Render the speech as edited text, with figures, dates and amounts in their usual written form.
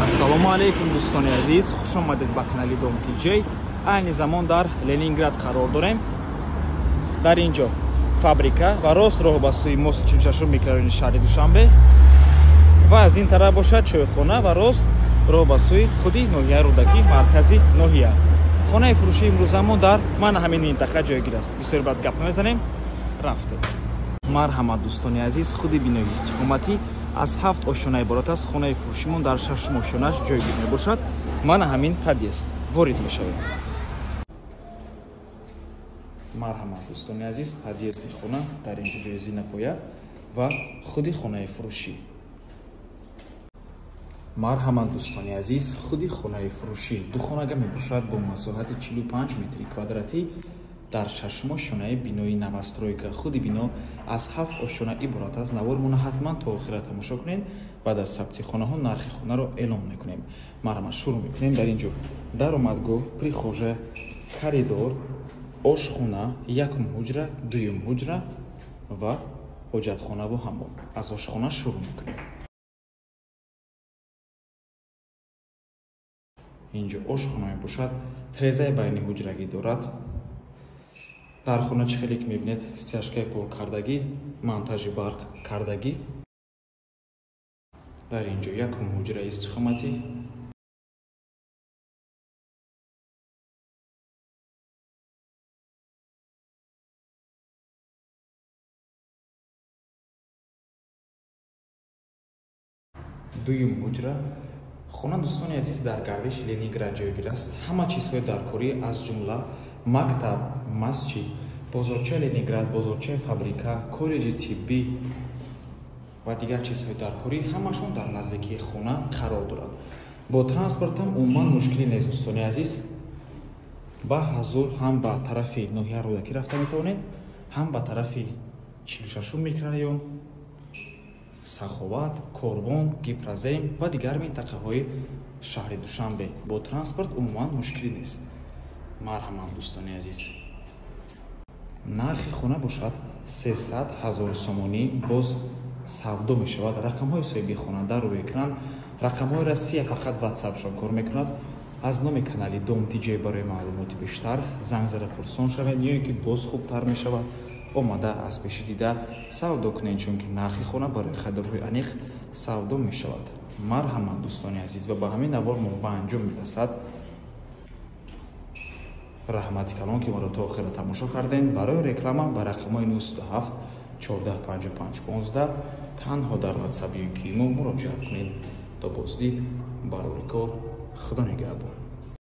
ассалому алейкум дӯстони азиз, хуш омадед ба канали Dom TJ. айни замон дар Ленинград қарор дорем. Дар инҷо фабрика ва рост роҳ ба сӯи мост 46 микрорайони шаҳри Душанбе ва аз ин тараф бошад чойхона ва рост роҳ ба сӯи худи ноҳияи Рӯдакӣ, маркази ноҳия. хонаи фурӯшии имрӯзамон дар ман ҳамин минтақа ҷойгир аст. Бисёр бад гап намезанем, рафтем. марҳамат дӯстони азиз, худи бинои истиқоматӣ аз 7 ошона иборат аст. хонаи фурӯшимон дар 6 ошонаш ҷойгир мебошад. мана ҳамин подъезд ворид мешавем. марҳамат дӯстони азиз, подъезди хона дар инҷо ҷои зинапоя ва худи хонаи фурӯшӣ. марҳамат дӯстони азиз, худи хонаи фурӯшӣ духонага мебошад бо масоҳати 45 метри квадратӣ дар 6 ошонаи бинои навастройка. худи бино аз 7 ошона иборат аст. навормона ҳатман то охира тамошо кунед. баъд аз сабти хонаҳо нархи хонаро эълон мекунем. марҳамат, шурӯъ мекунем. дар инҷо даромадгоҳ, прихожа, коридор, ошхона, якум ҳуҷра, дуюм ҳуҷра ва ҳоҷатхонаву ҳаммом. аз ошхона шурӯъ мекунем. инҷо ошхона мебошад. трезаи байни ҳуҷрагӣ дорад. дар хона чӣ хеле ки мебинед, стяжкаи пол кардагӣ, монтажи барқ кардагӣ. дар инҷо якум ҳуҷраи истиқоматӣ, дуюм ҳуҷра. хона дӯстони азиз дар гардиши Ленинград ҷойгир аст. ҳама чизҳои даркорӣ аз ҷумла мактаб, масҷид, бозорчаи Ленинград, бозорчаи фабрика, коллеҷи тиббӣ ва дигар чизҳои даркорӣ ҳамашон дар наздикии хона қарор дорад. бо транспортам умуман мушкилӣ нест дӯстони азиз. ба ҳазор ҳам ба тарафи ноҳияи Рӯдакӣ рафта метавонед, ҳам ба тарафи 46 микрорайон, Саховат, Корвон, Гипразем ва дигар минтақаҳои шаҳри Душанбе. бо транспорт умуман мушкилӣ нест. марҳамат дӯстони азиз, нархи хона бошад 300 000 сомонӣ. боз савдо мешавад. рақамҳои соҳиби хона дар рӯи экран. рақамҳои Россия фақат ватсапшон кор мекунад. аз номи канали Dom TJ барои маълумоти бештар занг зада пурсон шавед, ё ин ки боз хубтар мешавад омада аз пеши дида савдо кунед, чунки нархи хона барои харидорҳои аниқ савдо мешавад. марҳамат дӯстони азиз, ва ба ҳамин навор мо ба анҷом мерасад. раҳмати калон ки моро то охира тамошо кардем. барои реклама ба рақамҳои 97 14 55 15 танҳо дар ватсап ё ин ки имо муроҷиат кунед. то боздид, барори кор. худо нигаҳбон.